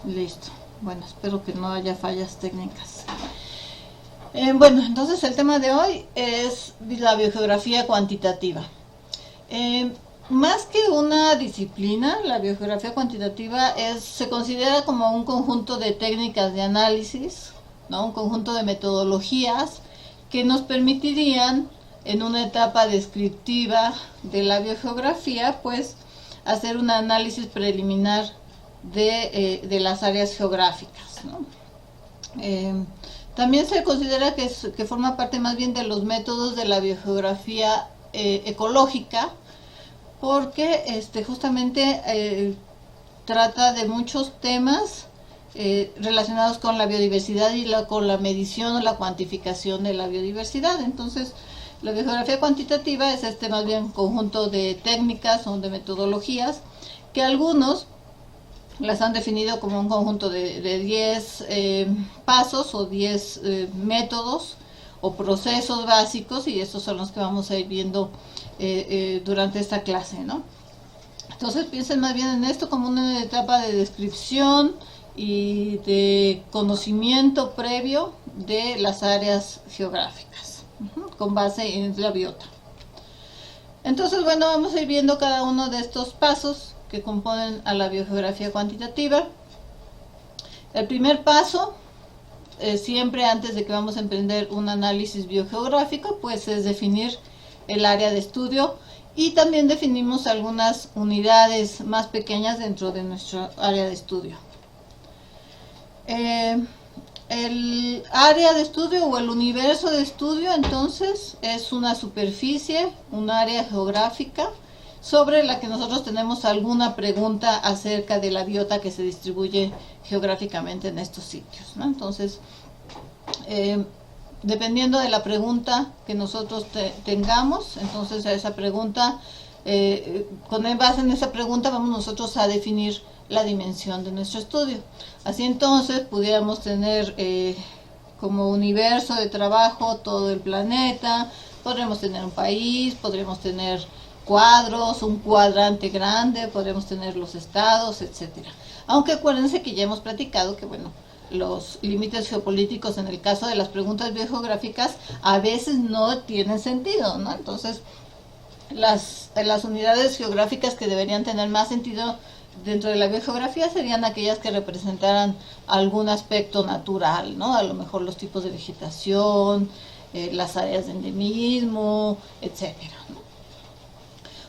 Listo. Bueno, espero que no haya fallas técnicas. Bueno, entonces el tema de hoy es la biogeografía cuantitativa. Más que una disciplina, la biogeografía cuantitativa se considera como un conjunto de técnicas de análisis, ¿no? Un conjunto de metodologías que nos permitirían, en una etapa descriptiva de la biogeografía, pues hacer un análisis preliminar de las áreas geográficas, ¿no? También se considera que forma parte más bien de los métodos de la biogeografía ecológica, porque justamente trata de muchos temas relacionados con la biodiversidad y con la medición o la cuantificación de la biodiversidad. Entonces, la biogeografía cuantitativa es más bien conjunto de técnicas o de metodologías que algunos las han definido como un conjunto de 10 pasos o 10 métodos o procesos básicos, y estos son los que vamos a ir viendo durante esta clase, ¿no? Entonces piensen más bien en esto como una etapa de descripción y de conocimiento previo de las áreas geográficas, con base en la biota. Entonces, bueno, vamos a ir viendo cada uno de estos pasos que componen a la biogeografía cuantitativa. El primer paso, siempre antes de que vamos a emprender un análisis biogeográfico, pues es definir el área de estudio, y también definimos algunas unidades más pequeñas dentro de nuestra área de estudio. El área de estudio o el universo de estudio, entonces, es una superficie, un área geográfica sobre la que nosotros tenemos alguna pregunta acerca de la biota que se distribuye geográficamente en estos sitios, ¿no? Entonces, dependiendo de la pregunta que nosotros tengamos, entonces a esa pregunta, con base en esa pregunta vamos nosotros a definir la dimensión de nuestro estudio. Así entonces pudiéramos tener como universo de trabajo todo el planeta, podremos tener un país, podremos tener cuadros, un cuadrante grande, podremos tener los estados, etcétera. Aunque acuérdense que ya hemos platicado que, bueno, los límites geopolíticos en el caso de las preguntas biogeográficas a veces no tienen sentido, ¿no? Entonces, las unidades geográficas que deberían tener más sentido dentro de la biogeografía serían aquellas que representaran algún aspecto natural, ¿no? A lo mejor los tipos de vegetación, las áreas de endemismo, etcétera, ¿no?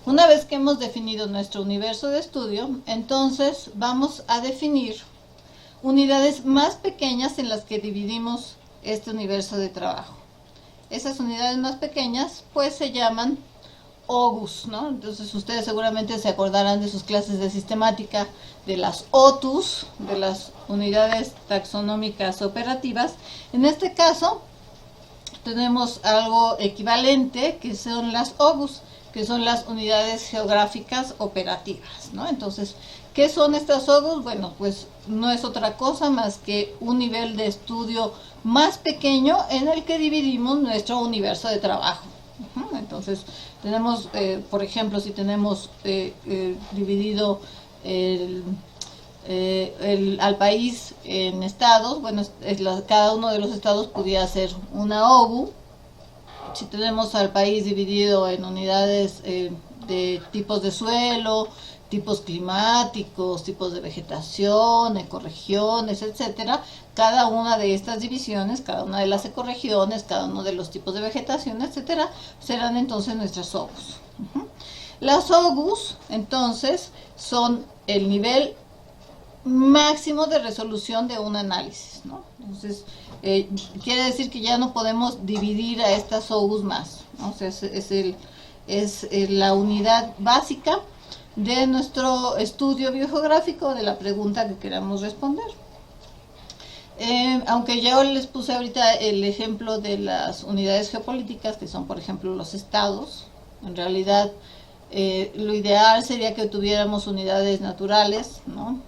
Una vez que hemos definido nuestro universo de estudio, entonces vamos a definir unidades más pequeñas en las que dividimos este universo de trabajo. Esas unidades más pequeñas pues se llaman OGUS, ¿no? Entonces ustedes seguramente se acordarán de sus clases de sistemática, de las OTUS, de las unidades taxonómicas operativas. En este caso tenemos algo equivalente, que son las OGUS, que son las unidades geográficas operativas, ¿no? Entonces, ¿qué son estas OGUS? Bueno, pues no es otra cosa más que un nivel de estudio más pequeño en el que dividimos nuestro universo de trabajo. Entonces, tenemos, por ejemplo, si tenemos dividido al país en estados, bueno, cada uno de los estados podría ser una OGU. Si tenemos al país dividido en unidades de tipos de suelo, tipos climáticos, tipos de vegetación, ecorregiones, etcétera, cada una de estas divisiones, cada una de las ecorregiones, cada uno de los tipos de vegetación, etcétera, serán entonces nuestras OGUS. Las OGUS, entonces, son el nivel máximo de resolución de un análisis, ¿no? Entonces, quiere decir que ya no podemos dividir a estas OGUS más, ¿no? O sea, es la unidad básica de nuestro estudio biogeográfico, de la pregunta que queramos responder. Aunque yo les puse ahorita el ejemplo de las unidades geopolíticas, que son por ejemplo los estados, en realidad lo ideal sería que tuviéramos unidades naturales, ¿no?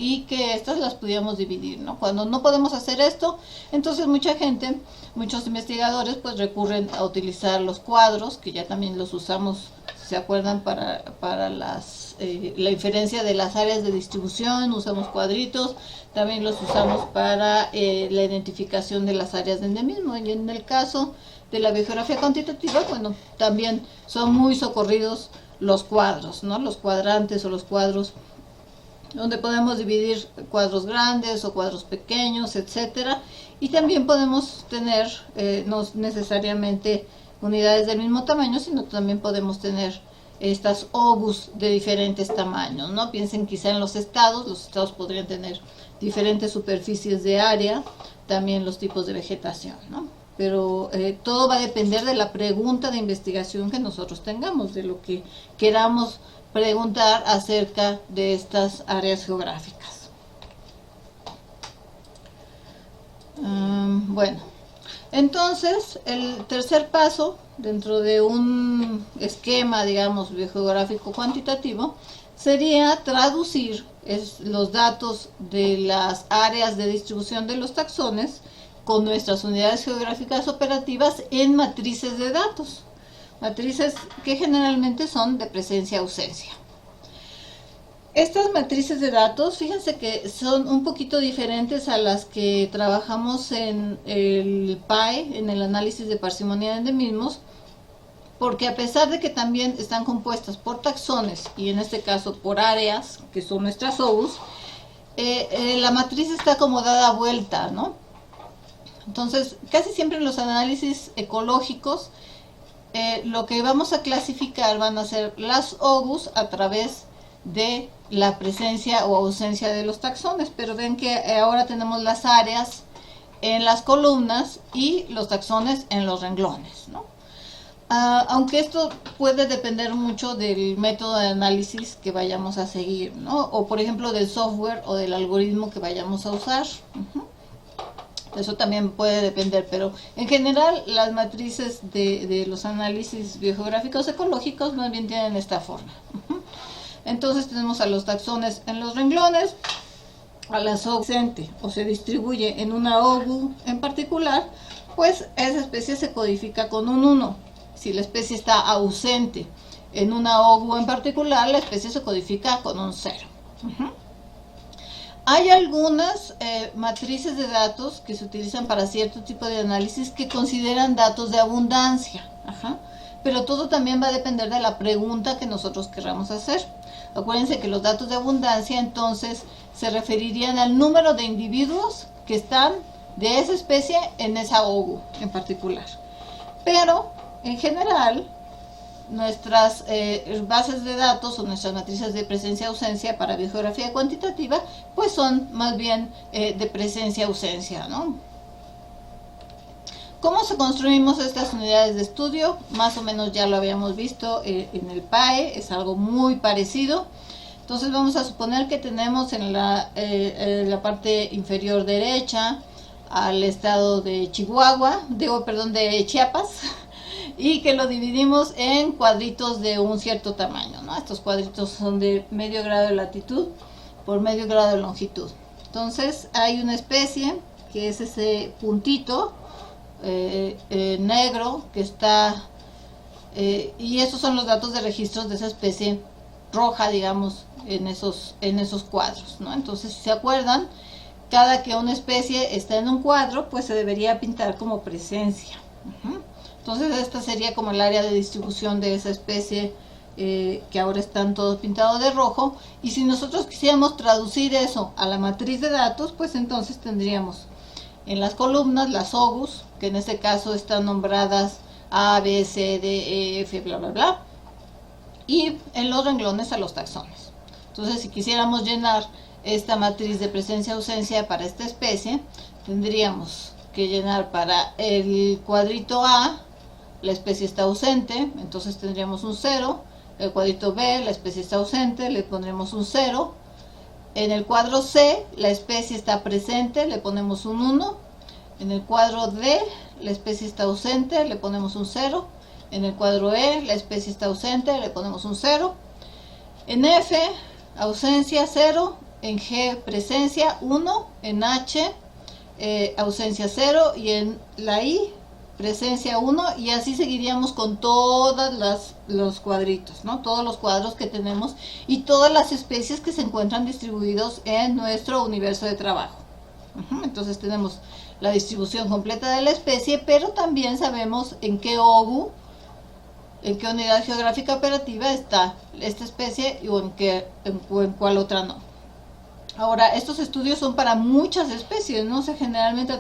Y que estas las pudiéramos dividir, ¿no? Cuando no podemos hacer esto, entonces mucha gente, muchos investigadores pues recurren a utilizar los cuadros, que ya también los usamos, ¿se acuerdan? Para las la inferencia de las áreas de distribución, usamos cuadritos, también los usamos para la identificación de las áreas de endemismo. Y en el caso de la biogeografía cuantitativa, bueno, también son muy socorridos los cuadros, ¿no? Los cuadrantes o los cuadros, donde podemos dividir cuadros grandes o cuadros pequeños, etcétera. Y también podemos tener, no necesariamente unidades del mismo tamaño, sino también podemos tener estas obus de diferentes tamaños, ¿no? Piensen quizá en los estados podrían tener diferentes superficies de área, también los tipos de vegetación, ¿no? Pero todo va a depender de la pregunta de investigación que nosotros tengamos, de lo que queramos preguntar acerca de estas áreas geográficas. Bueno, entonces el tercer paso dentro de un esquema, digamos, biogeográfico cuantitativo sería traducir los datos de las áreas de distribución de los taxones con nuestras unidades geográficas operativas en matrices de datos. Matrices que generalmente son de presencia-ausencia. Estas matrices de datos, fíjense que son un poquito diferentes a las que trabajamos en el PAE, en el análisis de parsimonia de endemismos, porque a pesar de que también están compuestas por taxones y en este caso por áreas, que son nuestras OUs, la matriz está como dada vuelta, ¿no? Entonces, casi siempre en los análisis ecológicos, lo que vamos a clasificar van a ser las OUs a través de la presencia o ausencia de los taxones, pero ven que ahora tenemos las áreas en las columnas y los taxones en los renglones, ¿no? Aunque esto puede depender mucho del método de análisis que vayamos a seguir, ¿no? O por ejemplo del software o del algoritmo que vayamos a usar. Eso también puede depender, pero en general las matrices de los análisis biogeográficos ecológicos más bien tienen esta forma. Entonces tenemos a los taxones en los renglones, a las OU ausente o se distribuye en una OU en particular, pues esa especie se codifica con un 1. Si la especie está ausente en una OU en particular, la especie se codifica con un 0. Hay algunas matrices de datos que se utilizan para cierto tipo de análisis que consideran datos de abundancia, pero todo también va a depender de la pregunta que nosotros querramos hacer. Acuérdense que los datos de abundancia entonces se referirían al número de individuos que están de esa especie en esa OU en particular. Pero en general nuestras bases de datos o nuestras matrices de presencia-ausencia para biogeografía cuantitativa pues son más bien de presencia-ausencia, ¿no? ¿Cómo se construimos estas unidades de estudio? Más o menos ya lo habíamos visto en el PAE, es algo muy parecido. Entonces vamos a suponer que tenemos en la parte inferior derecha al estado de Chihuahua, de Chiapas, y que lo dividimos en cuadritos de un cierto tamaño, ¿no? Estos cuadritos son de medio grado de latitud por medio grado de longitud. Entonces hay una especie que es ese puntito negro que está y esos son los datos de registros de esa especie roja, digamos, en esos cuadros, ¿no? Entonces, si se acuerdan, cada que una especie está en un cuadro, pues se debería pintar como presencia. Entonces esta sería como el área de distribución de esa especie que ahora están todos pintados de rojo, y si nosotros quisiéramos traducir eso a la matriz de datos, pues entonces tendríamos en las columnas las OUs, que en este caso están nombradas A, B, C, D, E, F, bla, bla, bla, y en los renglones a los taxones. Entonces, si quisiéramos llenar esta matriz de presencia-ausencia para esta especie, tendríamos que llenar para el cuadrito A, la especie está ausente, entonces tendríamos un 0. El cuadrito B, la especie está ausente, le pondremos un 0. En el cuadro C, la especie está presente, le ponemos un 1. En el cuadro D, la especie está ausente, le ponemos un 0. En el cuadro E, la especie está ausente, le ponemos un 0. En F, ausencia 0. En G, presencia 1. En H, ausencia 0. Y en la I, presencia 1, y así seguiríamos con todos los cuadritos, ¿no? Todos los cuadros que tenemos y todas las especies que se encuentran distribuidos en nuestro universo de trabajo. Entonces tenemos la distribución completa de la especie, pero también sabemos en qué OGU, en qué unidad geográfica operativa está esta especie o en cuál otra no. Ahora, estos estudios son para muchas especies, ¿no? O sea, generalmente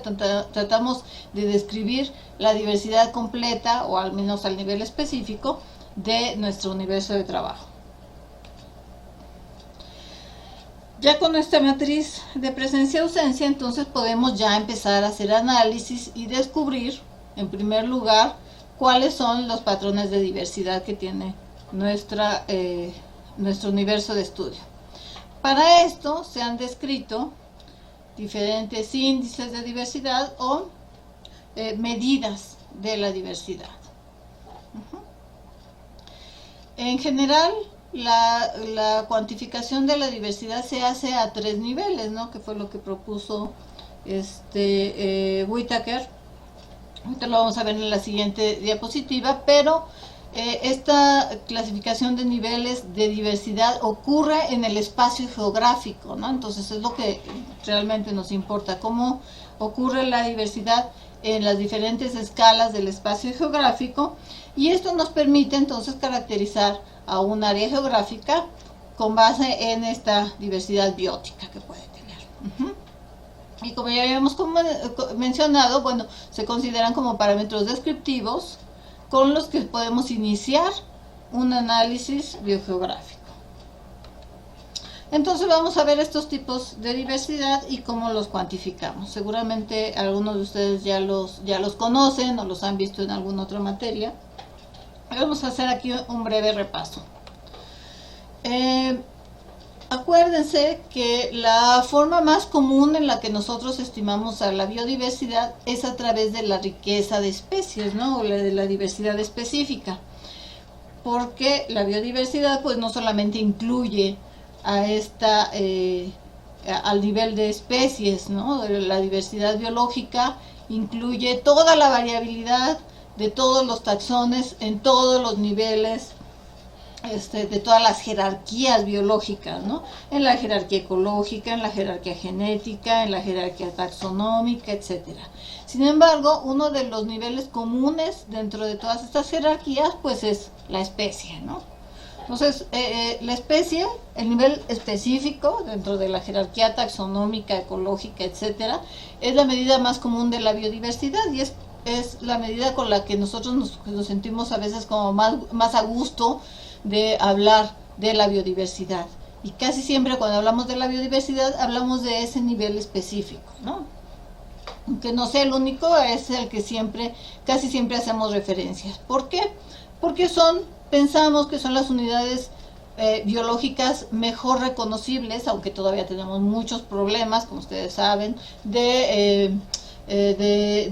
tratamos de describir la diversidad completa, o al menos al nivel específico, de nuestro universo de trabajo. Ya con esta matriz de presencia-ausencia, entonces podemos ya empezar a hacer análisis y descubrir, en primer lugar, cuáles son los patrones de diversidad que tiene nuestro universo de estudio. Para esto se han descrito diferentes índices de diversidad o medidas de la diversidad. En general, la cuantificación de la diversidad se hace a 3 niveles, ¿no? Que fue lo que propuso Whittaker. Ahorita lo vamos a ver en la siguiente diapositiva, pero esta clasificación de niveles de diversidad ocurre en el espacio geográfico, ¿no? Entonces es lo que realmente nos importa, cómo ocurre la diversidad en las diferentes escalas del espacio geográfico, y esto nos permite entonces caracterizar a un área geográfica con base en esta diversidad biótica que puede tener. Y como ya habíamos mencionado, bueno, se consideran como parámetros descriptivos con los que podemos iniciar un análisis biogeográfico. Entonces vamos a ver estos tipos de diversidad y cómo los cuantificamos. Seguramente algunos de ustedes ya los conocen o los han visto en alguna otra materia. Vamos a hacer aquí un breve repaso. Acuérdense que la forma más común en la que nosotros estimamos a la biodiversidad es a través de la riqueza de especies, ¿no? O de la diversidad específica. Porque la biodiversidad pues no solamente incluye a al nivel de especies, ¿no? La diversidad biológica incluye toda la variabilidad de todos los taxones en todos los niveles, de todas las jerarquías biológicas, ¿no? En la jerarquía ecológica, en la jerarquía genética, en la jerarquía taxonómica, etcétera. Sin embargo, uno de los niveles comunes dentro de todas estas jerarquías, pues es la especie, ¿no? Entonces, la especie, el nivel específico dentro de la jerarquía taxonómica, ecológica, etcétera, es la medida más común de la biodiversidad, y es la medida con la que nosotros nos sentimos a veces como más a gusto de hablar de la biodiversidad. Y casi siempre cuando hablamos de la biodiversidad hablamos de ese nivel específico, ¿no? Aunque no sea el único, es el que casi siempre hacemos referencias. ¿Por qué? Porque pensamos que son las unidades biológicas mejor reconocibles, aunque todavía tenemos muchos problemas, como ustedes saben, de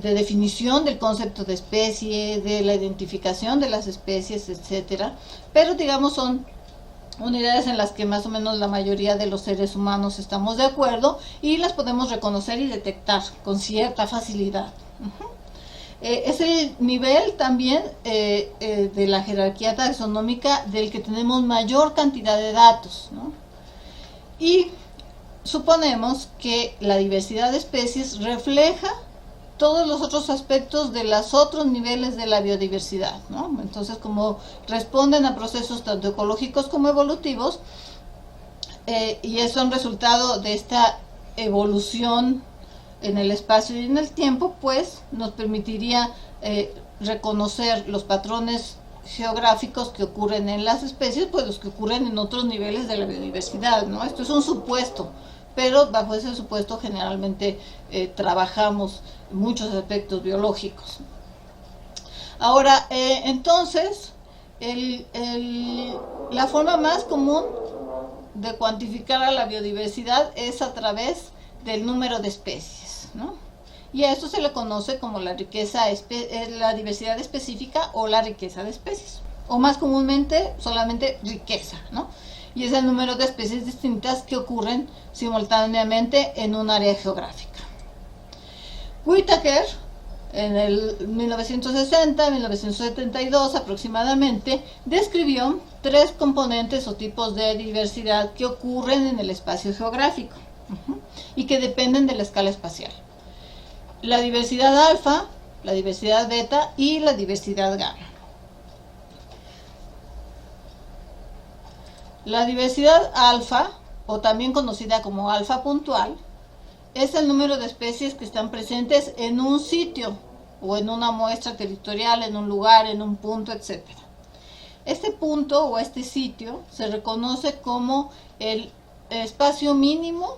definición del concepto de especie, de la identificación de las especies, etcétera. Pero digamos son unidades en las que más o menos la mayoría de los seres humanos estamos de acuerdo y las podemos reconocer y detectar con cierta facilidad. Es el nivel también de la jerarquía taxonómica del que tenemos mayor cantidad de datos, ¿no? Y suponemos que la diversidad de especies refleja todos los otros aspectos de los otros niveles de la biodiversidad, ¿no? Entonces, como responden a procesos tanto ecológicos como evolutivos, y son resultado de esta evolución en el espacio y en el tiempo, pues nos permitiría reconocer los patrones geográficos que ocurren en las especies, pues los que ocurren en otros niveles de la biodiversidad, ¿no? Esto es un supuesto, pero bajo ese supuesto generalmente trabajamos muchos aspectos biológicos. Ahora, entonces, la forma más común de cuantificar a la biodiversidad es a través del número de especies, ¿no? Y a esto se le conoce como la diversidad específica o la riqueza de especies, o más comúnmente solamente riqueza, ¿no? Y es el número de especies distintas que ocurren simultáneamente en un área geográfica. Whittaker en el 1960, 1972 aproximadamente, describió 3 componentes o tipos de diversidad que ocurren en el espacio geográfico y que dependen de la escala espacial. La diversidad alfa, la diversidad beta y la diversidad gamma. La diversidad alfa, o también conocida como alfa puntual, es el número de especies que están presentes en un sitio o en una muestra territorial, en un lugar, en un punto, etc. Este punto o este sitio se reconoce como el espacio mínimo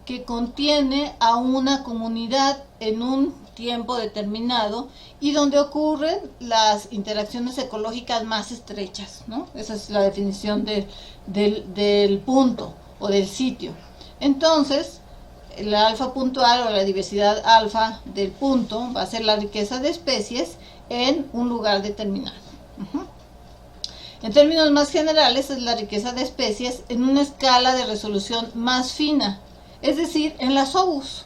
que contiene a una comunidad en un tiempo determinado y donde ocurren las interacciones ecológicas más estrechas, ¿no? Esa es la definición del punto o del sitio. Entonces, la alfa puntual o la diversidad alfa del punto va a ser la riqueza de especies en un lugar determinado. En términos más generales, es la riqueza de especies en una escala de resolución más fina, es decir, en las OGUs.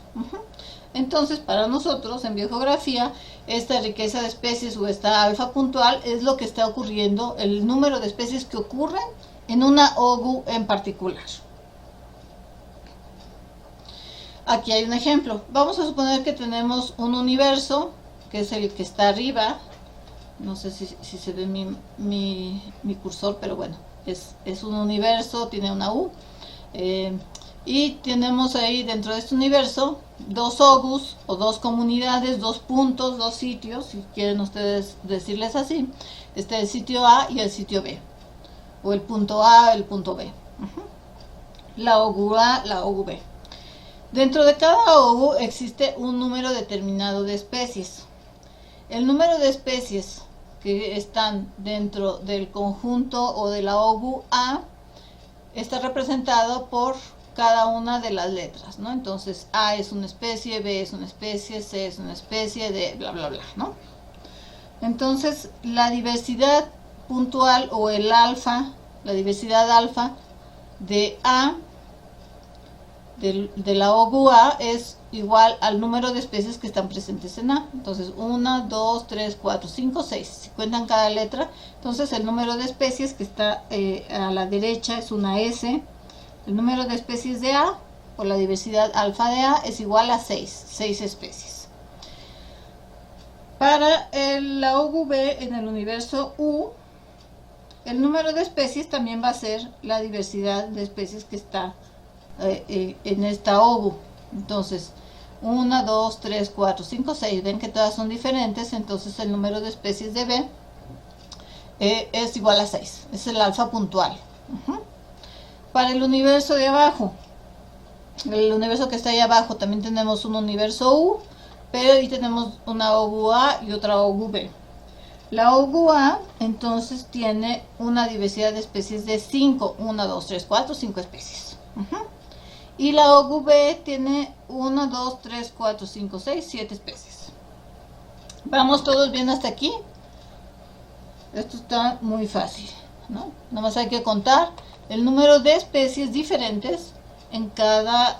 Entonces, para nosotros en biogeografía, esta riqueza de especies o esta alfa puntual es lo que está ocurriendo, el número de especies que ocurren en una OGU en particular. Aquí hay un ejemplo. Vamos a suponer que tenemos un universo, que es el que está arriba. No sé si se ve mi cursor, pero bueno, es un universo, tiene una U. Y tenemos ahí dentro de este universo 2 OGUs o 2 comunidades, 2 puntos, 2 sitios, si quieren ustedes decirles así. Este es el sitio A y el sitio B, o el punto A, el punto B. La OGU A, la OGU B. Dentro de cada OGU existe un número determinado de especies. El número de especies que están dentro del conjunto o de la OGU A está representado por cada una de las letras, ¿no? Entonces A es una especie, B es una especie, C es una especie, D, bla, bla, bla, ¿no? Entonces la diversidad puntual o el alfa, la diversidad alfa de A, de la OGU A, es igual al número de especies que están presentes en A. Entonces 1, 2, 3, 4, 5, 6. Si cuentan cada letra, entonces el número de especies que está a la derecha es una S. El número de especies de A, o la diversidad alfa de A, es igual a 6 especies. Para la OGU B en el universo U, el número de especies también va a ser la diversidad de especies que está en esta OGU. Entonces 1, 2, 3, 4, 5, 6, ven que todas son diferentes, entonces el número de especies de B es igual a 6, es el alfa puntual. Para el universo de abajo, el universo que está ahí abajo, también tenemos un universo U, pero ahí tenemos una OGU A y otra OGU B. La OGU A entonces tiene una diversidad de especies de 5, 1, 2, 3, 4, 5 especies. Y la OGU B tiene 1, 2, 3, 4, 5, 6, 7 especies. ¿Vamos todos bien hasta aquí? Esto está muy fácil, ¿no? Nada más hay que contar el número de especies diferentes en cada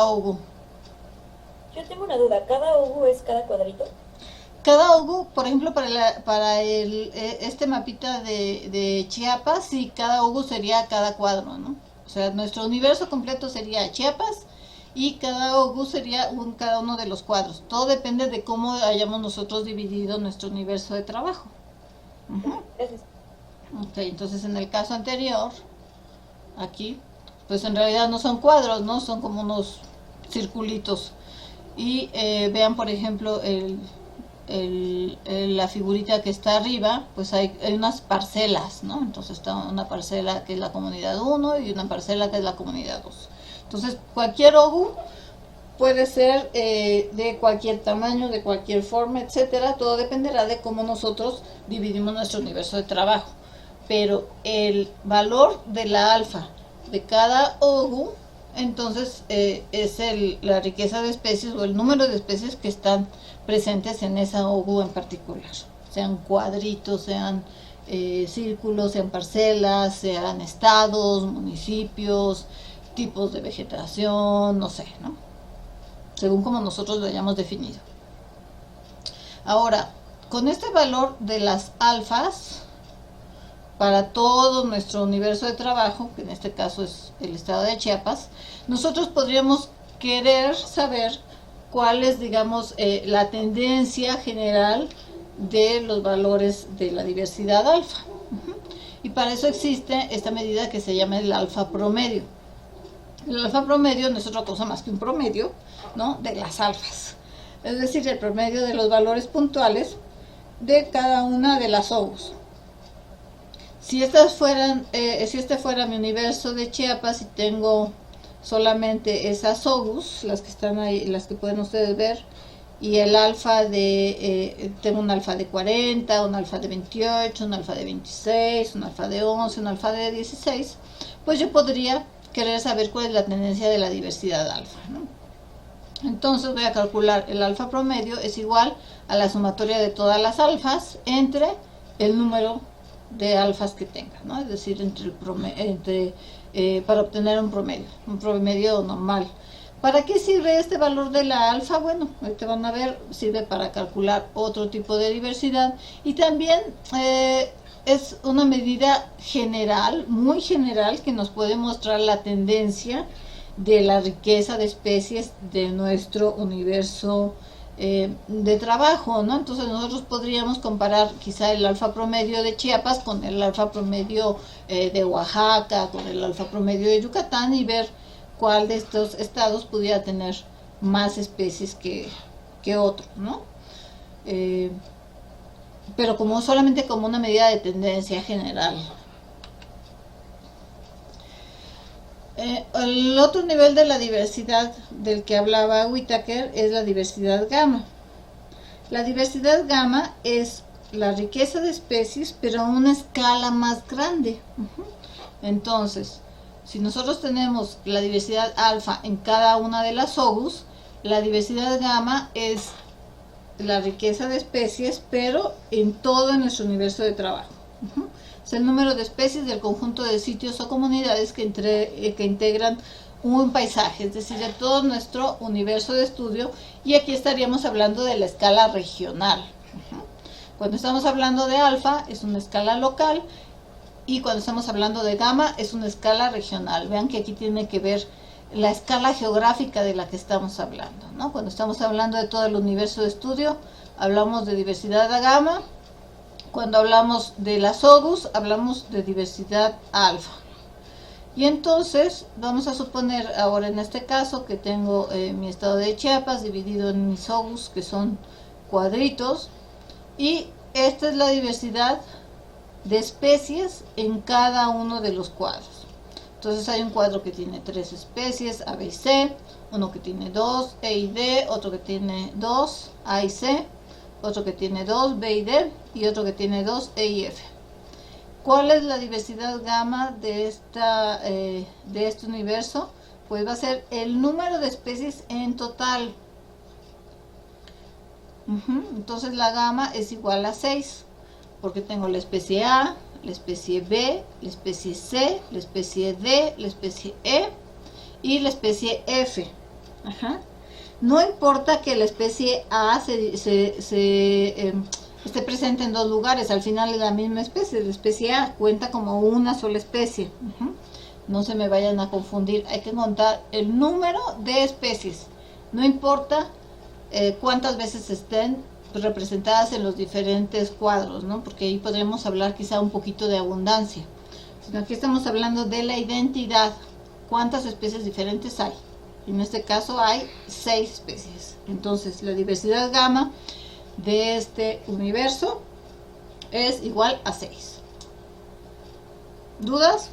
OGU. Yo tengo una duda, ¿cada OGU es cada cuadrito? Cada OGU, por ejemplo, para este mapita de Chiapas, sí, cada OGU sería cada cuadro, ¿no? O sea, nuestro universo completo sería Chiapas y cada OGU sería cada uno de los cuadros. Todo depende de cómo hayamos nosotros dividido nuestro universo de trabajo. Gracias. Ok, entonces en el caso anterior, aquí, pues en realidad no son cuadros, ¿no? Son como unos circulitos. Y vean, por ejemplo, la figurita que está arriba, pues hay unas parcelas, ¿no? Entonces está una parcela que es la comunidad 1 y una parcela que es la comunidad 2. Entonces cualquier OGU puede ser de cualquier tamaño, de cualquier forma, etcétera. Todo dependerá de cómo nosotros dividimos nuestro universo de trabajo. Pero el valor de la alfa de cada OGU, entonces es la riqueza de especies o el número de especies que están presentes en esa OGU en particular. Sean cuadritos, sean círculos, sean parcelas, sean estados, municipios, tipos de vegetación, no sé, ¿no? según como nosotros lo hayamos definido. Ahora, con este valor de las alfas, para todo nuestro universo de trabajo, que en este caso es el estado de Chiapas, nosotros podríamos querer saber cuál es, digamos, la tendencia general de los valores de la diversidad alfa. Y para eso existe esta medida que se llama el alfa promedio. El alfa promedio no es otra cosa más que un promedio, ¿no?, de las alfas. Es decir, el promedio de los valores puntuales de cada una de las OUs. Si este fuera mi universo de Chiapas y tengo solamente esas OUs, las que están ahí, las que pueden ustedes ver, y el alfa tengo un alfa de 40, un alfa de 28, un alfa de 26, un alfa de 11, un alfa de 16, pues yo podría querer saber cuál es la tendencia de la diversidad alfa, ¿no? Entonces voy a calcular el alfa promedio es igual a la sumatoria de todas las alfas entre el número de alfas que tenga, ¿no? Es decir, para obtener un promedio normal. ¿Para qué sirve este valor de la alfa? Bueno, ahorita van a ver, sirve para calcular otro tipo de diversidad y también es una medida general, muy general, que nos puede mostrar la tendencia de la riqueza de especies de nuestro universo de trabajo, ¿no? Entonces nosotros podríamos comparar quizá el alfa promedio de Chiapas con el alfa promedio de Oaxaca, con el alfa promedio de Yucatán y ver cuál de estos estados pudiera tener más especies que otro, ¿no? Pero solamente como una medida de tendencia general. El otro nivel de la diversidad del que hablaba Whittaker es la diversidad gamma. La diversidad gamma es la riqueza de especies, pero a una escala más grande. Entonces, si nosotros tenemos la diversidad alfa en cada una de las OUs, la diversidad gamma es la riqueza de especies, pero en todo nuestro universo de trabajo. Es el número de especies del conjunto de sitios o comunidades que integran un paisaje, es decir, de todo nuestro universo de estudio, y aquí estaríamos hablando de la escala regional. Cuando estamos hablando de alfa es una escala local, y cuando estamos hablando de gamma es una escala regional. Vean que aquí tiene que ver la escala geográfica de la que estamos hablando, ¿no? Cuando estamos hablando de todo el universo de estudio, hablamos de diversidad gamma. Cuando hablamos de las OUs, hablamos de diversidad alfa. Y entonces, vamos a suponer ahora en este caso que tengo mi estado de Chiapas dividido en mis OUs, que son cuadritos, y esta es la diversidad de especies en cada uno de los cuadros. Entonces hay un cuadro que tiene 3 especies, A, B y C, uno que tiene 2, E y D, otro que tiene 2, A y C, otro que tiene 2, B y D, y otro que tiene 2, E y F. ¿Cuál es la diversidad gamma de este universo? Pues va a ser el número de especies en total. Entonces la gamma es igual a 6, porque tengo la especie A, la especie B, la especie C, la especie D, la especie E y la especie F. No importa que la especie A esté presente en 2 lugares, al final es la misma especie. La especie A cuenta como una sola especie. No se me vayan a confundir, hay que contar el número de especies, no importa cuántas veces estén representadas en los diferentes cuadros, ¿no? Porque ahí podremos hablar quizá un poquito de abundancia. Sino aquí estamos hablando de la identidad, cuántas especies diferentes hay. En este caso hay 6 especies. Entonces la diversidad gamma de este universo es igual a 6. ¿Dudas?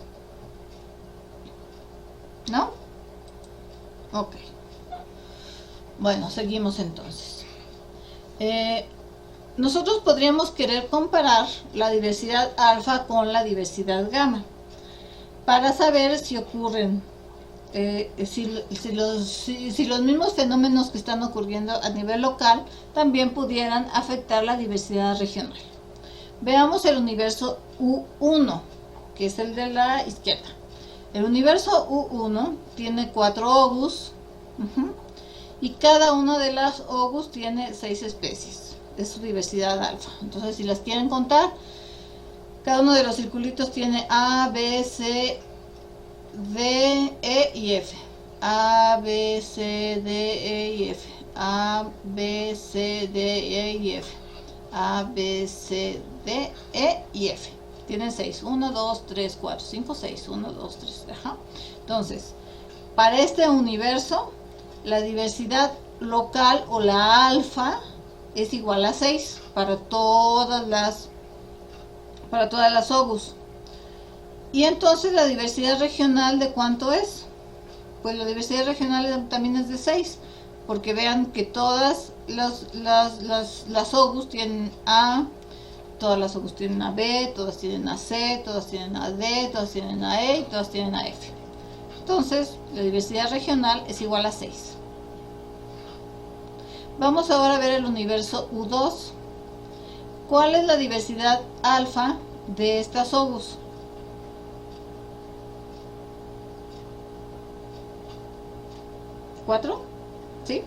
¿No? Ok. Bueno, seguimos entonces. Nosotros podríamos querer comparar la diversidad alfa con la diversidad gamma para saber si ocurren si los mismos fenómenos que están ocurriendo a nivel local también pudieran afectar la diversidad regional. Veamos el universo U1, que es el de la izquierda. El universo U1 tiene 4 OUs, y cada una de las ogus tiene 6 especies, es su diversidad alfa. Entonces, si las quieren contar, cada uno de los circulitos tiene A, B, C, D, E y F. A, B, C, D, E y F. A, B, C, D, E y F. A, B, C, D, E y F. Tienen 6. 1, 2, 3, 4, 5, 6. 1, 2, 3. Ajá. Entonces, para este universo, la diversidad local o la alfa es igual a 6 para todas las ogus. Y entonces la diversidad regional, ¿de cuánto es? Pues la diversidad regional también es de 6, porque vean que todas las ogus tienen A, todas las ogus tienen a B, todas tienen a C, todas tienen a D, todas tienen a E y todas tienen a F. Entonces, la diversidad regional es igual a 6. Vamos ahora a ver el universo U2. ¿Cuál es la diversidad alfa de estas ogus? ¿4? ¿Sí?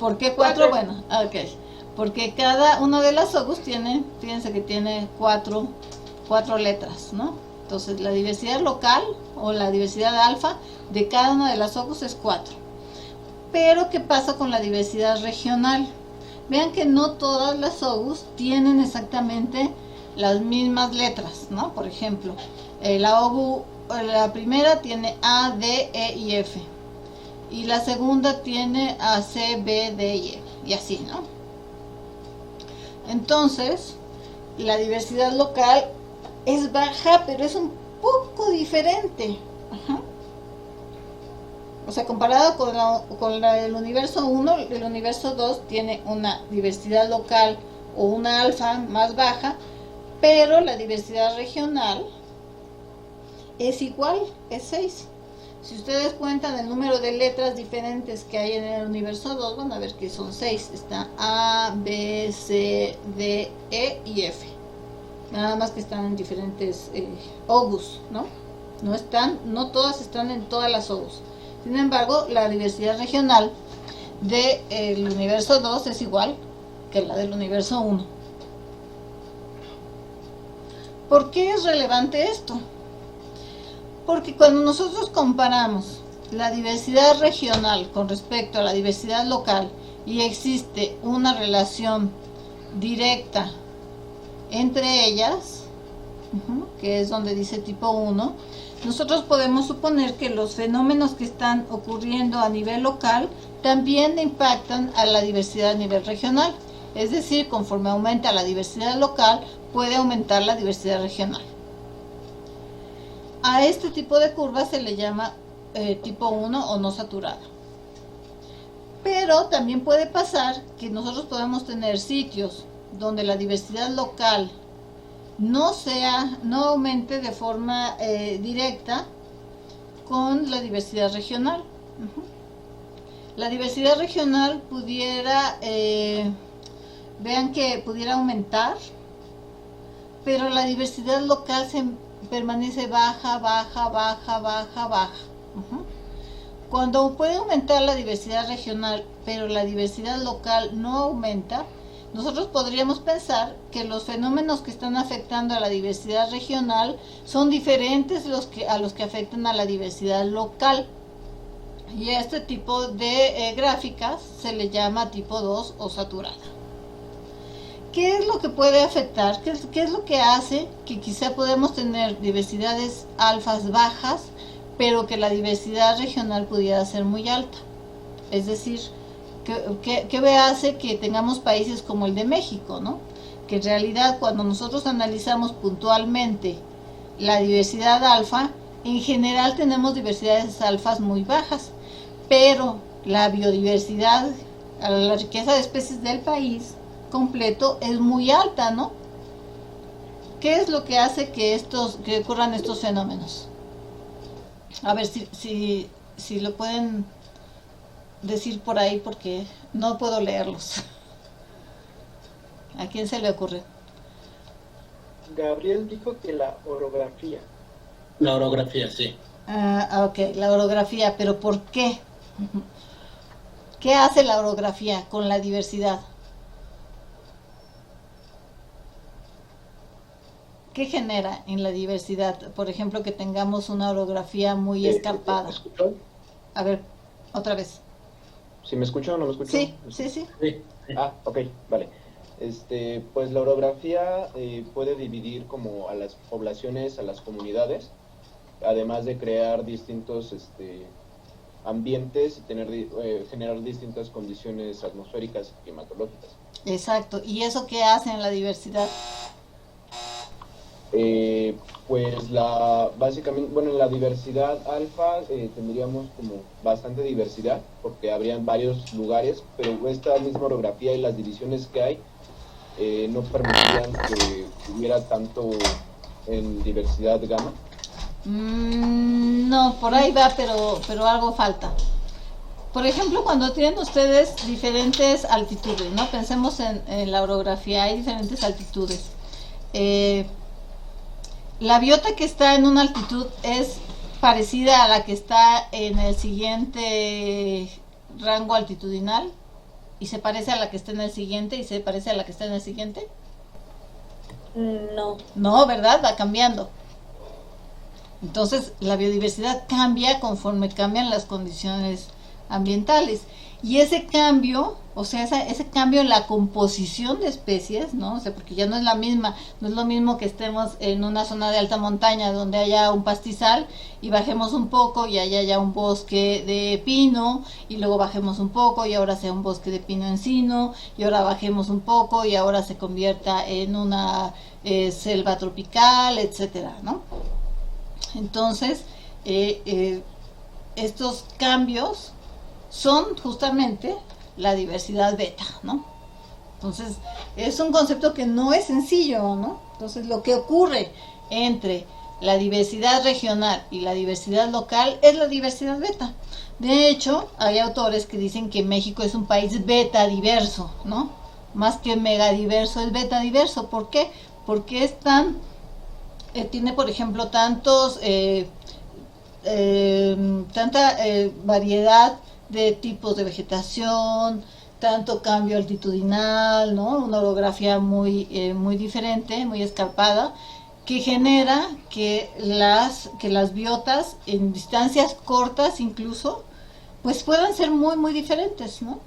¿Por qué 4? Bueno, ok. Porque cada uno de las ogus tiene, fíjense que tiene cuatro letras, ¿no? Entonces la diversidad local o la diversidad alfa de cada una de las ogus es 4. Pero ¿qué pasa con la diversidad regional? Vean que no todas las ogus tienen exactamente las mismas letras, ¿no? Por ejemplo, la primera tiene A, D, E y F. Y la segunda tiene A, C, B, D y E. Y así, ¿no? Entonces, la diversidad local es baja, pero es un poco diferente. Ajá. O sea, comparado con el universo 1, el universo 2 tiene una diversidad local o una alfa más baja, pero la diversidad regional es igual, es 6. Si ustedes cuentan el número de letras diferentes que hay en el universo 2, van a ver que son 6. Está A, B, C, D, E y F. Nada más que están en diferentes ogus, ¿no? No todas están en todas las ogus. Sin embargo, la diversidad regional del universo 2 es igual que la del universo 1. ¿Por qué es relevante esto? Porque cuando nosotros comparamos la diversidad regional con respecto a la diversidad local y existe una relación directa entre ellas, que es donde dice tipo 1, nosotros podemos suponer que los fenómenos que están ocurriendo a nivel local también impactan a la diversidad a nivel regional. Es decir, conforme aumenta la diversidad local, puede aumentar la diversidad regional. A este tipo de curva se le llama tipo 1 o no saturada. Pero también puede pasar que nosotros podemos tener sitios donde la diversidad local no aumente de forma directa con la diversidad regional. La diversidad regional pudiera, vean que pudiera aumentar, pero la diversidad local permanece baja. Cuando puede aumentar la diversidad regional, pero la diversidad local no aumenta, nosotros podríamos pensar que los fenómenos que están afectando a la diversidad regional son diferentes a los que afectan a la diversidad local. Y a este tipo de gráficas se le llama tipo 2 o saturada. ¿Qué es lo que puede afectar? ¿Qué es lo que hace que quizá podemos tener diversidades alfas bajas, pero que la diversidad regional pudiera ser muy alta? Es decir, ¿qué hace que tengamos países como el de México, ¿no? Que en realidad cuando nosotros analizamos puntualmente la diversidad alfa, en general tenemos diversidades alfas muy bajas, pero la biodiversidad, la riqueza de especies del país completo es muy alta, ¿no? ¿Qué es lo que hace que ocurran estos fenómenos? A ver si lo pueden decir por ahí, porque no puedo leerlos. ¿A quién se le ocurre? Gabriel dijo que la orografía. La orografía, sí. Ok, la orografía, pero ¿por qué? ¿Qué hace la orografía con la diversidad? ¿Qué genera en la diversidad? Por ejemplo, que tengamos una orografía muy escarpada. ¿Me escuchan? A ver, otra vez. ¿Sí me escuchan o no me escuchan? Sí, sí, sí. Sí. Ah, ok, vale. Pues la orografía puede dividir como a las poblaciones, a las comunidades, además de crear distintos ambientes y generar distintas condiciones atmosféricas y climatológicas. Exacto. ¿Y eso qué hace en la diversidad? Pues básicamente, bueno, en la diversidad alfa tendríamos como bastante diversidad, porque habrían varios lugares, pero esta misma orografía y las divisiones que hay no permitirían que hubiera tanto en diversidad gamma. No, por ahí va, pero algo falta. Por ejemplo, cuando tienen ustedes diferentes altitudes, ¿no? Pensemos en la orografía, hay diferentes altitudes. La biota que está en una altitud es parecida a la que está en el siguiente rango altitudinal y se parece a la que está en el siguiente y se parece a la que está en el siguiente. No. No, ¿verdad? Va cambiando. Entonces, la biodiversidad cambia conforme cambian las condiciones ambientales. Y ese cambio, o sea, ese cambio en la composición de especies, ¿no? O sea, porque ya no es la misma, no es lo mismo que estemos en una zona de alta montaña donde haya un pastizal y bajemos un poco y haya ya un bosque de pino y luego bajemos un poco y ahora sea un bosque de pino encino y ahora bajemos un poco y ahora se convierta en una selva tropical, etcétera, ¿no? Entonces, estos cambios son justamente la diversidad beta, ¿no? Entonces, es un concepto que no es sencillo, ¿no? Entonces, lo que ocurre entre la diversidad regional y la diversidad local es la diversidad beta. De hecho, hay autores que dicen que México es un país beta diverso, ¿no? Más que megadiverso, es beta diverso. ¿Por qué? Porque es tan, tiene, por ejemplo, tanta variedad de tipos de vegetación, tanto cambio altitudinal, ¿no? Una orografía muy diferente, muy escarpada, que genera que las biotas en distancias cortas incluso, pues puedan ser muy diferentes, ¿no?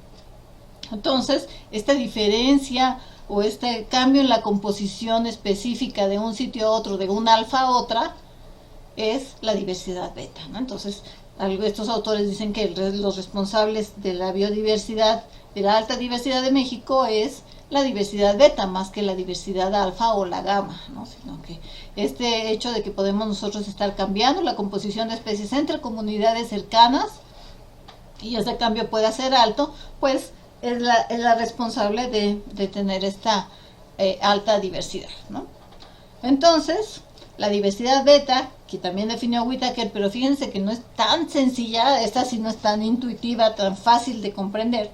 Entonces, esta diferencia o este cambio en la composición específica de un sitio a otro, de un alfa a otra, es la diversidad beta, ¿no? Entonces, estos autores dicen que los responsables de la biodiversidad, de la alta diversidad de México, es la diversidad beta más que la diversidad alfa o la gamma, ¿no? Sino que este hecho de que podemos nosotros estar cambiando la composición de especies entre comunidades cercanas y ese cambio pueda ser alto, pues es la responsable de tener esta alta diversidad, ¿no? Entonces, la diversidad beta, que también definió Whittaker, pero fíjense que no es tan sencilla, esta sí no es tan intuitiva, tan fácil de comprender,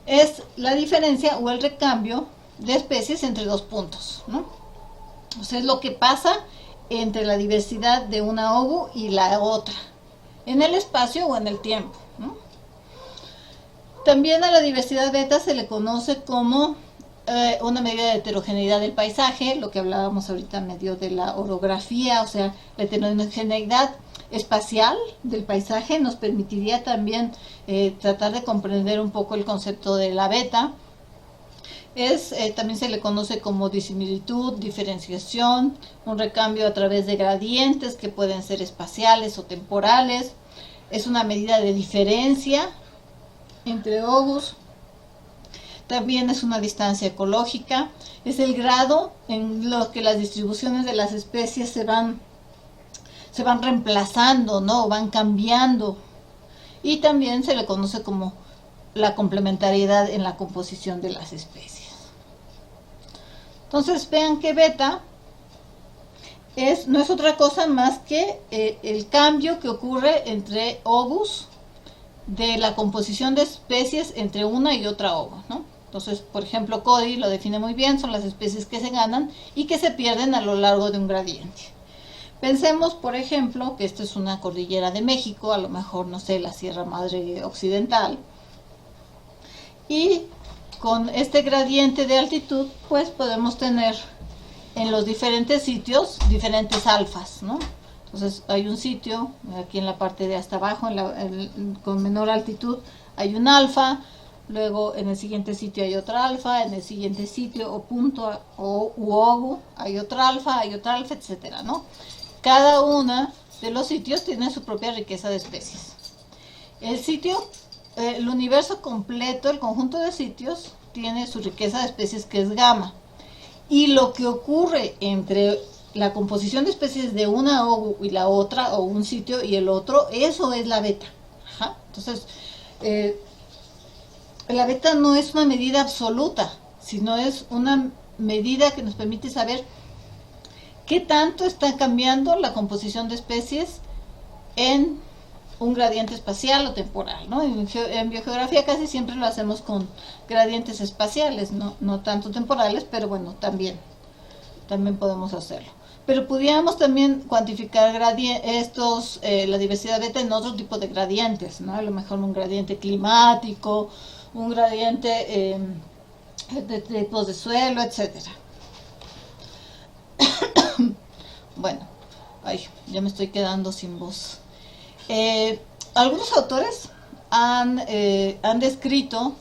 es la diferencia o el recambio de especies entre dos puntos, ¿no? O sea, es lo que pasa entre la diversidad de una obu y la otra, en el espacio o en el tiempo, ¿no? También a la diversidad beta se le conoce como una medida de heterogeneidad del paisaje, lo que hablábamos ahorita medio de la orografía, o sea, la heterogeneidad espacial del paisaje nos permitiría también tratar de comprender un poco el concepto de la beta. También se le conoce como disimilitud, diferenciación, un recambio a través de gradientes que pueden ser espaciales o temporales. Es una medida de diferencia entre obus. También es una distancia ecológica, es el grado en lo que las distribuciones de las especies se van reemplazando, ¿no? Van cambiando. Y también se le conoce como la complementariedad en la composición de las especies. Entonces vean que beta no es otra cosa más que el cambio que ocurre entre obus de la composición de especies entre una y otra obu, ¿no? Entonces, por ejemplo, Cody lo define muy bien, son las especies que se ganan y que se pierden a lo largo de un gradiente. Pensemos, por ejemplo, que esto es una cordillera de México, a lo mejor, no sé, la Sierra Madre Occidental, Y con este gradiente de altitud, pues podemos tener en los diferentes sitios diferentes alfas, ¿no? Entonces hay un sitio, aquí en la parte de hasta abajo, con menor altitud, hay un alfa, luego en el siguiente sitio hay otra alfa, en el siguiente sitio o punto u ogu hay otra alfa, etcétera, ¿no? Cada una de los sitios tiene su propia riqueza de especies. El universo completo, el conjunto de sitios, tiene su riqueza de especies, que es gamma. Y lo que ocurre entre la composición de especies de una ogu y la otra, o un sitio y el otro, eso es la beta. Ajá. Entonces, la beta no es una medida absoluta, sino es una medida que nos permite saber qué tanto está cambiando la composición de especies en un gradiente espacial o temporal, ¿no? En biogeografía casi siempre lo hacemos con gradientes espaciales, no tanto temporales, pero bueno, también podemos hacerlo. Pero pudiéramos también cuantificar la diversidad beta en otro tipo de gradientes, ¿no? A lo mejor un gradiente climático, un gradiente de tipos de suelo, etcétera. Bueno, ya me estoy quedando sin voz. Algunos autores han descrito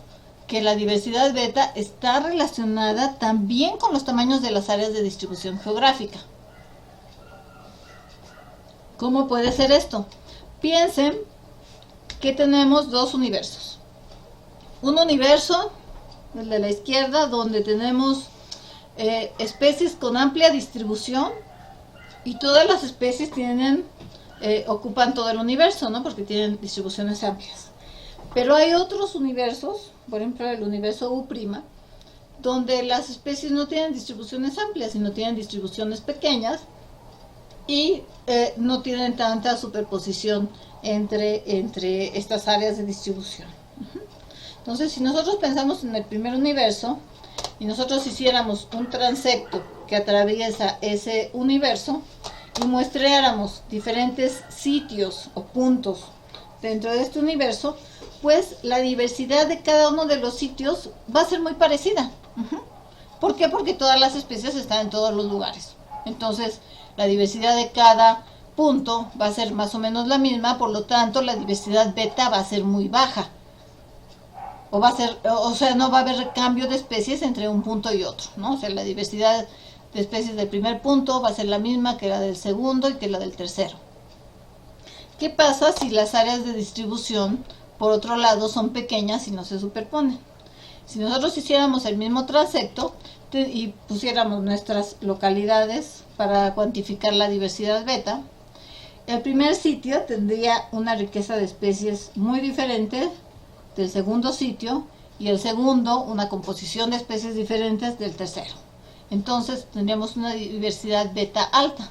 que la diversidad beta está relacionada también con los tamaños de las áreas de distribución geográfica. ¿Cómo puede ser esto? Piensen que tenemos dos universos. Un universo, el de la izquierda, donde tenemos especies con amplia distribución, y todas las especies ocupan todo el universo, ¿no? Porque tienen distribuciones amplias. Pero hay otros universos, por ejemplo el universo U', donde las especies no tienen distribuciones amplias, sino tienen distribuciones pequeñas y no tienen tanta superposición entre estas áreas de distribución. Entonces, si nosotros pensamos en el primer universo y nosotros hiciéramos un transecto que atraviesa ese universo y muestráramos diferentes sitios o puntos dentro de este universo, pues la diversidad de cada uno de los sitios va a ser muy parecida. ¿Por qué? Porque todas las especies están en todos los lugares. Entonces, la diversidad de cada punto va a ser más o menos la misma, por lo tanto, la diversidad beta va a ser muy baja. No va a haber cambio de especies entre un punto y otro, ¿no? O sea, la diversidad de especies del primer punto va a ser la misma que la del segundo y que la del tercero. ¿Qué pasa si las áreas de distribución, por otro lado, son pequeñas y no se superponen? Si nosotros hiciéramos el mismo transecto y pusiéramos nuestras localidades para cuantificar la diversidad beta, el primer sitio tendría una riqueza de especies muy diferente del segundo sitio, y el segundo una composición de especies diferentes del tercero. Entonces tendríamos una diversidad beta alta.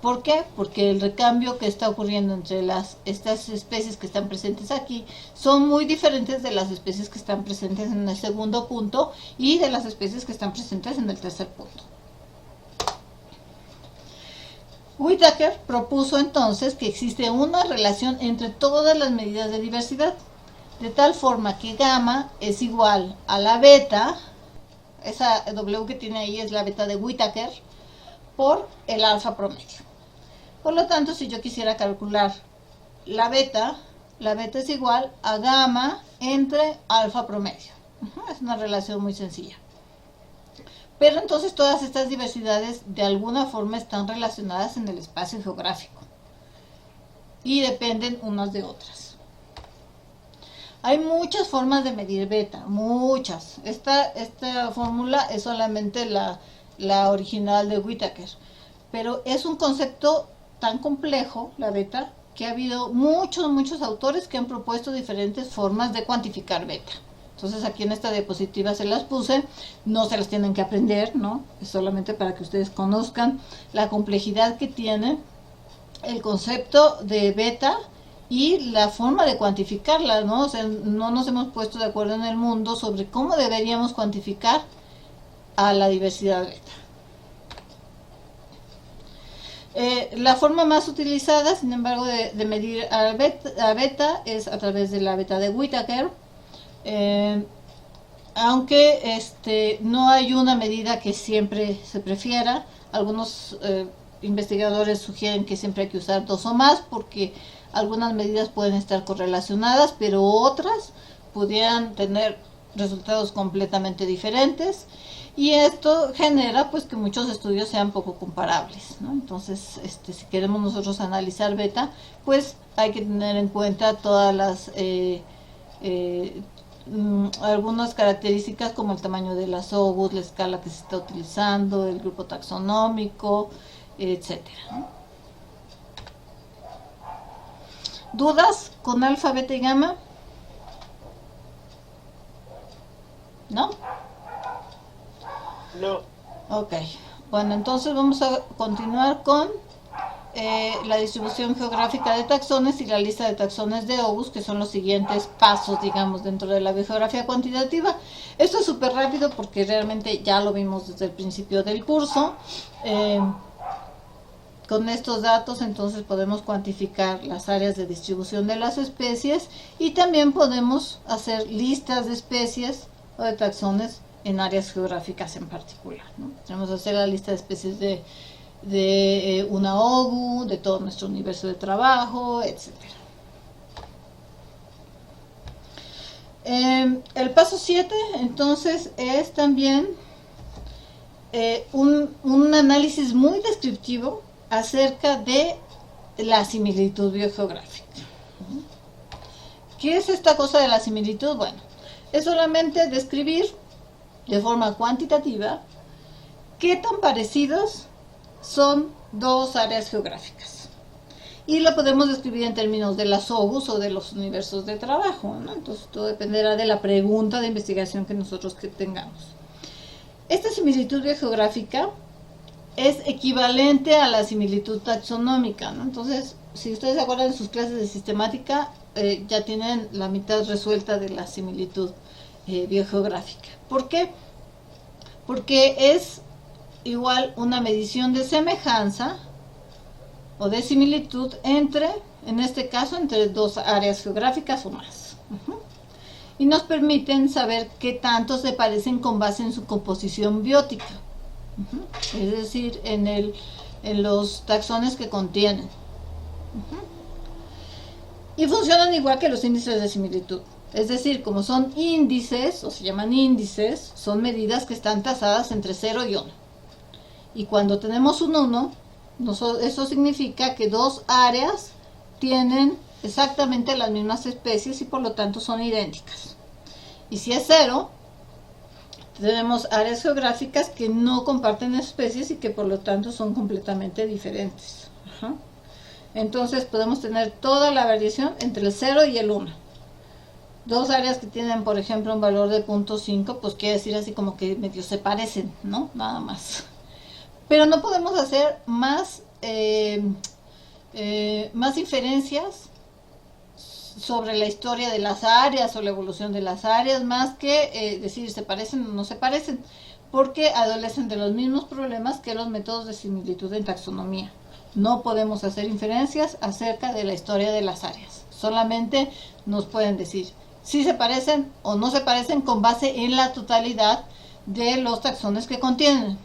¿Por qué? Porque el recambio que está ocurriendo entre estas especies que están presentes aquí son muy diferentes de las especies que están presentes en el segundo punto y de las especies que están presentes en el tercer punto. Whittaker propuso entonces que existe una relación entre todas las medidas de diversidad, de tal forma que gamma es igual a la beta, esa W que tiene ahí es la beta de Whittaker, por el alfa promedio. Por lo tanto, si yo quisiera calcular la beta es igual a gamma entre alfa promedio. Es una relación muy sencilla. Pero entonces todas estas diversidades de alguna forma están relacionadas en el espacio geográfico y dependen unas de otras. Hay muchas formas de medir beta, muchas. Esta fórmula es solamente la original de Whittaker, pero es un concepto tan complejo, la beta, que ha habido muchos autores que han propuesto diferentes formas de cuantificar beta. Entonces aquí en esta diapositiva se las puse, no se las tienen que aprender, ¿no? Es solamente para que ustedes conozcan la complejidad que tiene el concepto de beta y la forma de cuantificarla, ¿no? O sea, no nos hemos puesto de acuerdo en el mundo sobre cómo deberíamos cuantificar a la diversidad beta. La forma más utilizada, sin embargo, de medir a beta es a través de la beta de Whittaker. aunque no hay una medida que siempre se prefiera. Algunos investigadores sugieren que siempre hay que usar 2 o más, porque algunas medidas pueden estar correlacionadas, pero otras pudieran tener resultados completamente diferentes, y esto genera pues que muchos estudios sean poco comparables, ¿no? Entonces, si queremos nosotros analizar beta, pues hay que tener en cuenta todas las algunas características, como el tamaño de las OGUs, la escala que se está utilizando, el grupo taxonómico, etcétera, ¿no? ¿Dudas con alfa, beta y gamma? ¿No? No. Ok, bueno, entonces vamos a continuar con la distribución geográfica de taxones y la lista de taxones de OGUs, que son los siguientes pasos, digamos, dentro de la biogeografía cuantitativa. Esto es súper rápido porque realmente ya lo vimos desde el principio del curso. Con estos datos entonces podemos cuantificar las áreas de distribución de las especies, y también podemos hacer listas de especies o de taxones en áreas geográficas en particular, ¿no? Tenemos que hacer la lista de especies de una OGU, de todo nuestro universo de trabajo, etc. El paso 7 entonces es también un análisis muy descriptivo acerca de la similitud biogeográfica. ¿Qué es esta cosa de la similitud? Bueno, es solamente describir de forma cuantitativa qué tan parecidos son dos áreas geográficas. Y lo podemos describir en términos de las OGUs o de los universos de trabajo, ¿no? Entonces todo dependerá de la pregunta de investigación que nosotros tengamos. Esta similitud biogeográfica es equivalente a la similitud taxonómica, ¿no? Entonces, si ustedes se acuerdan de sus clases de sistemática, ya tienen la mitad resuelta de la similitud biogeográfica. ¿Por qué? Porque es igual una medición de semejanza o de similitud entre, en este caso, entre dos áreas geográficas o más. Y nos permiten saber qué tanto se parecen con base en su composición biótica. Es decir, en los taxones que contienen. Y funcionan igual que los índices de similitud. Es decir, como son índices, o se llaman índices, son medidas que están tasadas entre 0 y 1. Y cuando tenemos un 1, eso significa que dos áreas tienen exactamente las mismas especies y por lo tanto son idénticas. Y si es 0, tenemos áreas geográficas que no comparten especies y que por lo tanto son completamente diferentes. Entonces podemos tener toda la variación entre el 0 y el 1. Dos áreas que tienen, por ejemplo, un valor de 0.5, pues quiere decir así como que medio se parecen, ¿no? Nada más. Pero no podemos hacer más inferencias sobre la historia de las áreas o la evolución de las áreas, más que decir se parecen o no se parecen, porque adolecen de los mismos problemas que los métodos de similitud en taxonomía. No podemos hacer inferencias acerca de la historia de las áreas. Solamente nos pueden decir si se parecen o no se parecen con base en la totalidad de los taxones que contienen.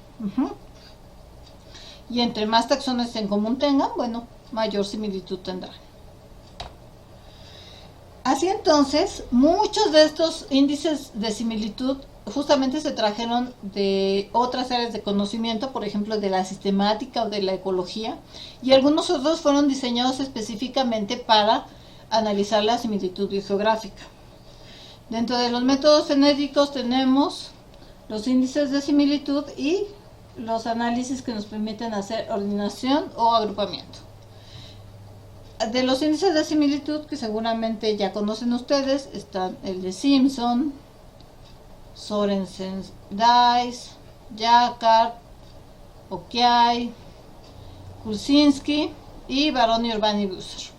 Y entre más taxones en común tengan, bueno, mayor similitud tendrán. Así entonces, muchos de estos índices de similitud justamente se trajeron de otras áreas de conocimiento, por ejemplo de la sistemática o de la ecología, y algunos otros fueron diseñados específicamente para analizar la similitud biogeográfica. Dentro de los métodos genéticos tenemos los índices de similitud y los análisis que nos permiten hacer ordenación o agrupamiento. De los índices de similitud que seguramente ya conocen ustedes, están el de Simpson, Sorensen, Dice, Jacquard, Okiai, Kulczynski y Baroni, Urbani, Busser.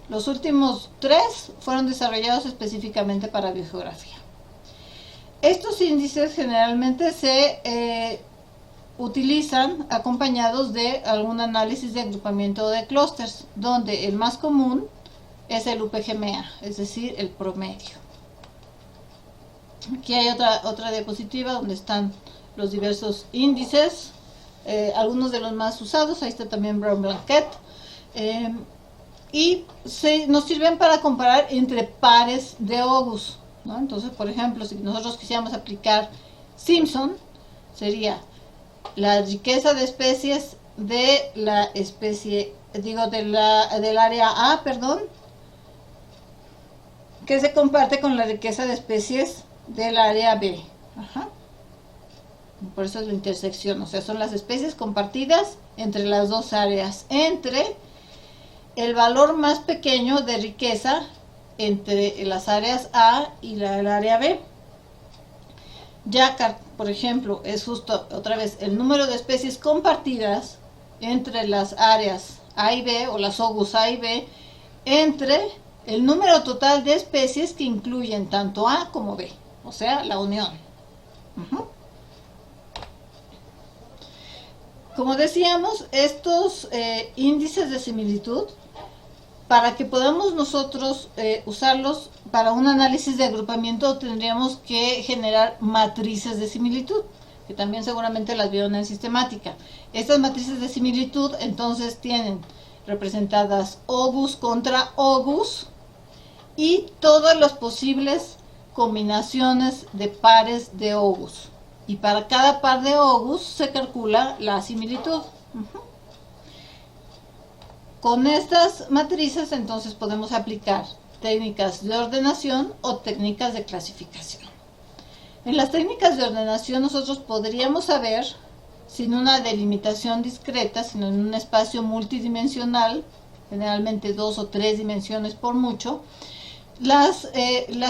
Los últimos 3 fueron desarrollados específicamente para biogeografía. Estos índices generalmente se utilizan acompañados de algún análisis de agrupamiento de clústeres, donde el más común es el UPGMA, es decir, el promedio. Aquí hay otra diapositiva donde están los diversos índices, algunos de los más usados. Ahí está también Brown-Blanquet. Y nos sirven para comparar entre pares de OGUs, ¿no? Entonces, por ejemplo, si nosotros quisiéramos aplicar Simpson, sería la riqueza de especies de la especie, del área A, perdón, que se comparte con la riqueza de especies del área B. Ajá. Por eso es la intersección, o sea, son las especies compartidas entre las dos áreas, entre el valor más pequeño de riqueza entre las áreas A y el área B. Jacquard, por ejemplo, es justo otra vez el número de especies compartidas entre las áreas A y B, o las OGUs A y B, entre el número total de especies que incluyen tanto A como B, o sea, la unión. Como decíamos, estos índices de similitud, para que podamos nosotros usarlos para un análisis de agrupamiento, tendríamos que generar matrices de similitud, que también seguramente las vieron en sistemática. Estas matrices de similitud entonces tienen representadas OGUs contra OGUs y todas las posibles combinaciones de pares de OGUs. Y para cada par de OGUs se calcula la similitud. Con estas matrices entonces podemos aplicar técnicas de ordenación o técnicas de clasificación. En las técnicas de ordenación nosotros podríamos saber, sin una delimitación discreta, sino en un espacio multidimensional, generalmente 2 o 3 dimensiones por mucho, la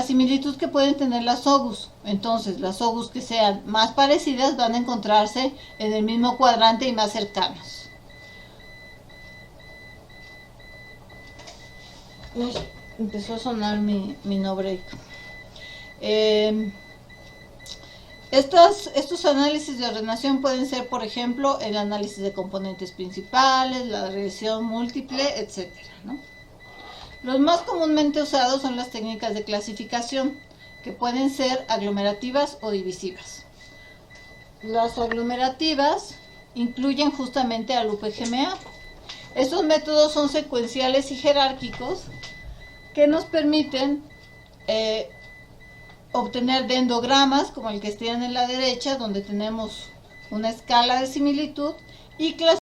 similitud que pueden tener las OGUs. Entonces, las OGUs que sean más parecidas van a encontrarse en el mismo cuadrante y más cercanos. Uy, empezó a sonar mi no break. Estos análisis de ordenación pueden ser, por ejemplo, el análisis de componentes principales, la regresión múltiple, etc., ¿no? Los más comúnmente usados son las técnicas de clasificación, que pueden ser aglomerativas o divisivas. Las aglomerativas incluyen justamente al UPGMA. Estos métodos son secuenciales y jerárquicos que nos permiten obtener dendogramas, como el que está en la derecha, donde tenemos una escala de similitud, y clasificar